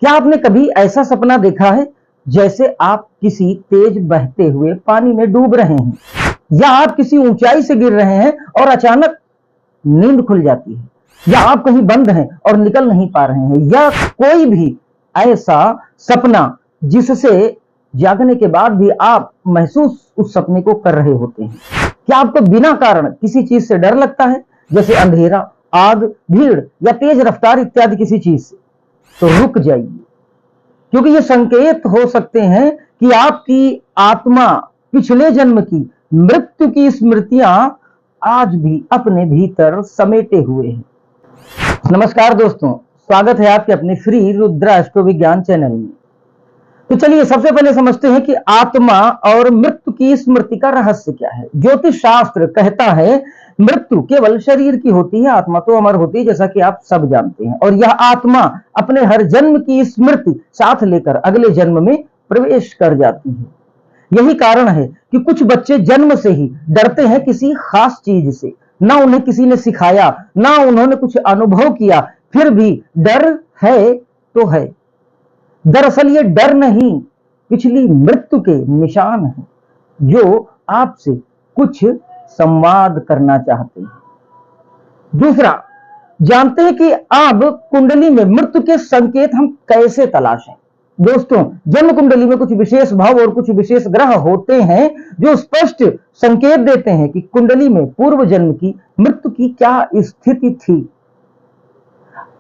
क्या आपने कभी ऐसा सपना देखा है जैसे आप किसी तेज बहते हुए पानी में डूब रहे हैं, या आप किसी ऊंचाई से गिर रहे हैं और अचानक नींद खुल जाती है, या आप कहीं बंद हैं और निकल नहीं पा रहे हैं, या कोई भी ऐसा सपना जिससे जागने के बाद भी आप महसूस उस सपने को कर रहे होते हैं। क्या आपको बिना कारण किसी चीज से डर लगता है, जैसे अंधेरा, आग, भीड़ या तेज रफ्तार इत्यादि किसी चीज से? तो रुक जाइए, क्योंकि ये संकेत हो सकते हैं कि आपकी आत्मा पिछले जन्म की मृत्यु की स्मृतियां आज भी अपने भीतर समेटे हुए है। नमस्कार दोस्तों, स्वागत है आपके अपने फ्री रुद्रा एस्ट्रो विज्ञान चैनल में। तो चलिए सबसे पहले समझते हैं कि आत्मा और मृत्यु की स्मृति का रहस्य क्या है। ज्योतिष शास्त्र कहता है मृत्यु केवल शरीर की होती है, आत्मा तो अमर होती है, जैसा कि आप सब जानते हैं। और यह आत्मा अपने हर जन्म की स्मृति साथ लेकर अगले जन्म में प्रवेश कर जाती है। यही कारण है कि कुछ बच्चे जन्म से ही डरते हैं किसी खास चीज से। ना उन्हें किसी ने सिखाया, ना उन्होंने कुछ अनुभव किया, फिर भी डर है तो है। दरअसल ये डर नहीं, पिछली मृत्यु के निशान हैं जो आपसे कुछ संवाद करना चाहते हैं। दूसरा, जानते हैं कि अब कुंडली में मृत्यु के संकेत हम कैसे तलाशें। दोस्तों, जन्म कुंडली में कुछ विशेष भाव और कुछ विशेष ग्रह होते हैं जो स्पष्ट संकेत देते हैं कि कुंडली में पूर्व जन्म की मृत्यु की क्या स्थिति थी।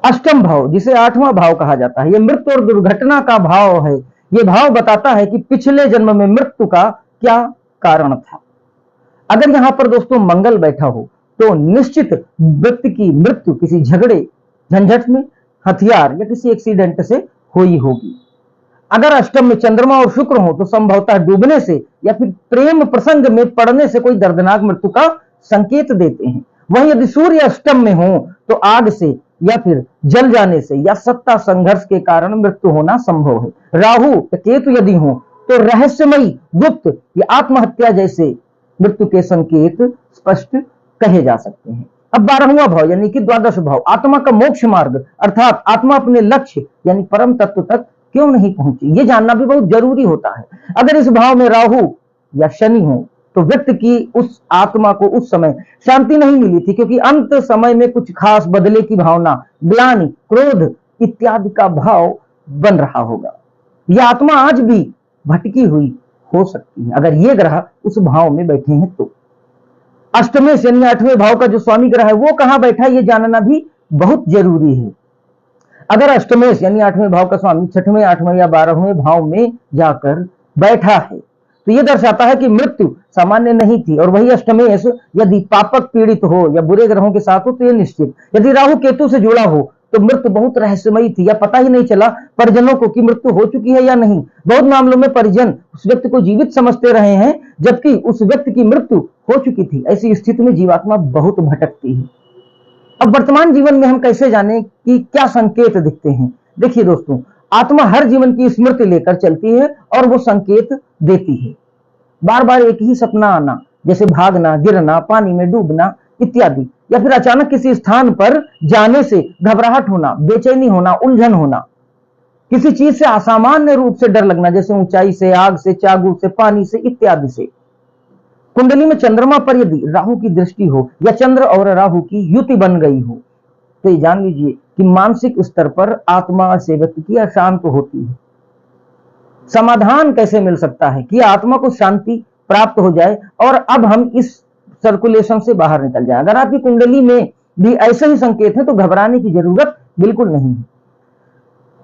अष्टम भाव, जिसे आठवां भाव कहा जाता है, यह मृत्यु और दुर्घटना का भाव है। यह भाव बताता है कि पिछले जन्म में मृत्यु का क्या कारण था। अगर यहां पर दोस्तों मंगल बैठा हो तो निश्चित व्यक्ति की मृत्यु किसी झगड़े, झंझट में, हथियार या किसी एक्सीडेंट से हुई होगी। अगर अष्टम में चंद्रमा और शुक्र हो तो संभवतः डूबने से या फिर प्रेम प्रसंग में पड़ने से कोई दर्दनाक मृत्यु का संकेत देते हैं। वहीं यदि सूर्य अष्टम में हो तो आग से या फिर जल जाने से या सत्ता संघर्ष के कारण मृत्यु होना संभव है। राहु या केतु यदि हो तो रहस्यमयी, गुप्त या आत्महत्या जैसे मृत्यु के संकेत स्पष्ट कहे जा सकते हैं। अब 12वां भाव यानी कि द्वादश भाव, आत्मा का मोक्ष मार्ग, अर्थात आत्मा अपने लक्ष्य यानी परम तत्व तक क्यों नहीं पहुंची, ये जानना भी बहुत जरूरी होता है। अगर इस भाव में राहु या शनि हो तो व्यक्ति की उस आत्मा को उस समय शांति नहीं मिली थी, क्योंकि अंत समय में कुछ खास बदले की भावना, ग्लानि, क्रोध इत्यादि का भाव बन रहा होगा। यह आत्मा आज भी भटकी हुई हो सकती है अगर ये ग्रह उस भाव में बैठे हैं तो। अष्टमेश यानी 8वें भाव का जो स्वामी ग्रह है वो कहां बैठा है, ये जानना भी बहुत जरूरी है। अगर अष्टमेश यानी 8वें भाव का स्वामी 6वें, 8वें या 12वें भाव में जाकर बैठा है तो यह दर्शाता है कि मृत्यु सामान्य नहीं थी। और वही अष्टमेश यदि पापक पीड़ित हो या बुरे ग्रहों के साथ हो तो यह निश्चित। यदि राहु केतु से जुड़ा हो तो मृत्यु बहुत रहस्यमयी थी, या पता ही नहीं चला परिजनों को कि मृत्यु हो चुकी है या नहीं। बहुत मामलों में परिजन उस व्यक्ति को जीवित समझते रहे हैं जबकि उस व्यक्ति की मृत्यु हो चुकी थी। ऐसी स्थिति में जीवात्मा बहुत भटकती है। अब वर्तमान जीवन में हम कैसे जाने कि क्या संकेत दिखते हैं। देखिए दोस्तों, आत्मा हर जीवन की स्मृति लेकर चलती है और वो संकेत देती है। बार बार एक ही सपना आना, जैसे भागना, गिरना, पानी में डूबना इत्यादि, या फिर अचानक किसी स्थान पर जाने से घबराहट होना, बेचैनी होना, उलझन होना, किसी चीज से असामान्य रूप से डर लगना, जैसे ऊंचाई से, आग से, चागू से, पानी से इत्यादि से। कुंडली में चंद्रमा पर यदि राहु की दृष्टि हो या चंद्र और राहु की युति बन गई हो तो ये जान लीजिए कि मानसिक स्तर पर आत्मा से व्यक्ति की अशांत होती है। समाधान कैसे मिल सकता है कि आत्मा को शांति प्राप्त हो जाए और अब हम इस सर्कुलेशन से बाहर निकल जाए। अगर आपकी कुंडली में भी ऐसे ही संकेत हैं तो घबराने की जरूरत बिल्कुल नहीं है।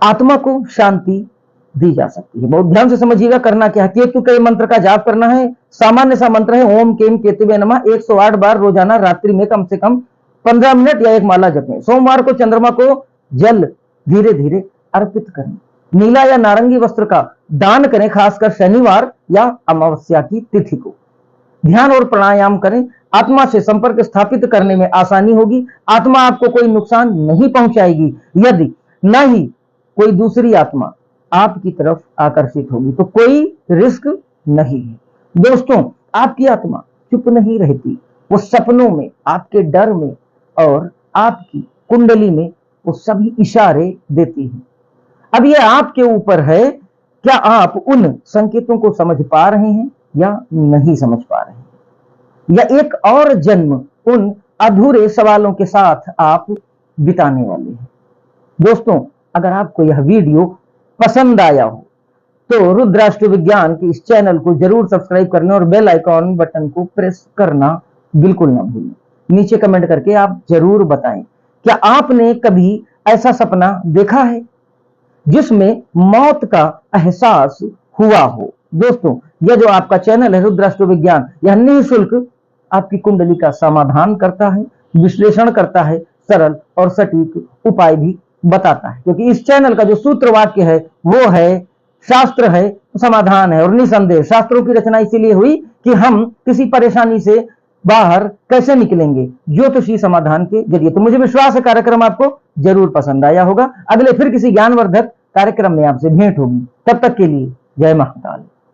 आत्मा को शांति दी जा सकती है। बहुत ध्यान से समझिएगा करना क्या है। केतु के मंत्र का जाप करना है। सामान्य सा मंत्र है ओम केम केतुवे नमः, 108 बार रोजाना रात्रि में कम से कम 15 मिनट या एक माला जपें। सोमवार को चंद्रमा को जल धीरे धीरे अर्पित करें। नीला या नारंगी वस्त्र का दान करें, खासकर शनिवार या अमावस्या की तिथि को। ध्यान और प्राणायाम करें। आत्मा से संपर्क स्थापित करने में आसानी होगी। आत्मा आपको कोई नुकसान नहीं पहुंचाएगी यदि न ही कोई दूसरी आत्मा आपकी तरफ आकर्षित होगी, तो कोई रिस्क नहीं है। दोस्तों, आपकी आत्मा चुप नहीं रहती, वो सपनों में, आपके डर में और आपकी कुंडली में वो सभी इशारे देती है। अब ये आपके ऊपर है, क्या आप उन संकेतों को समझ पा रहे हैं या नहीं समझ पा रहे हैं, या एक और जन्म उन अधूरे सवालों के साथ आप बिताने वाले हैं। दोस्तों, अगर आपको यह वीडियो पसंद आया हो तो रुद्राष्ट्र विज्ञान के इस चैनल को जरूर सब्सक्राइब करना और बेल आइकॉन बटन को प्रेस करना बिल्कुल ना भूलें। नीचे कमेंट करके आप जरूर बताएं, क्या आपने कभी ऐसा सपना देखा है जिसमें मौत का एहसास हुआ हो। दोस्तों, यह जो आपका चैनल है रुद्राष्ट्र विज्ञान, यह निःशुल्क आपकी कुंडली का समाधान करता है, विश्लेषण करता है, सरल और सटीक उपाय भी बताता है, क्योंकि इस चैनल का जो सूत्र वाक्य है वो है शास्त्र है, समाधान है। और निसंदेह शास्त्रों की रचना इसीलिए हुई कि हम किसी परेशानी से बाहर कैसे निकलेंगे, ज्योतिषी समाधान के जरिए। तो मुझे विश्वास है कार्यक्रम आपको जरूर पसंद आया होगा। अगले फिर किसी ज्ञानवर्धक कार्यक्रम में आपसे भेंट होगी। तब तक के लिए जय महाकाल।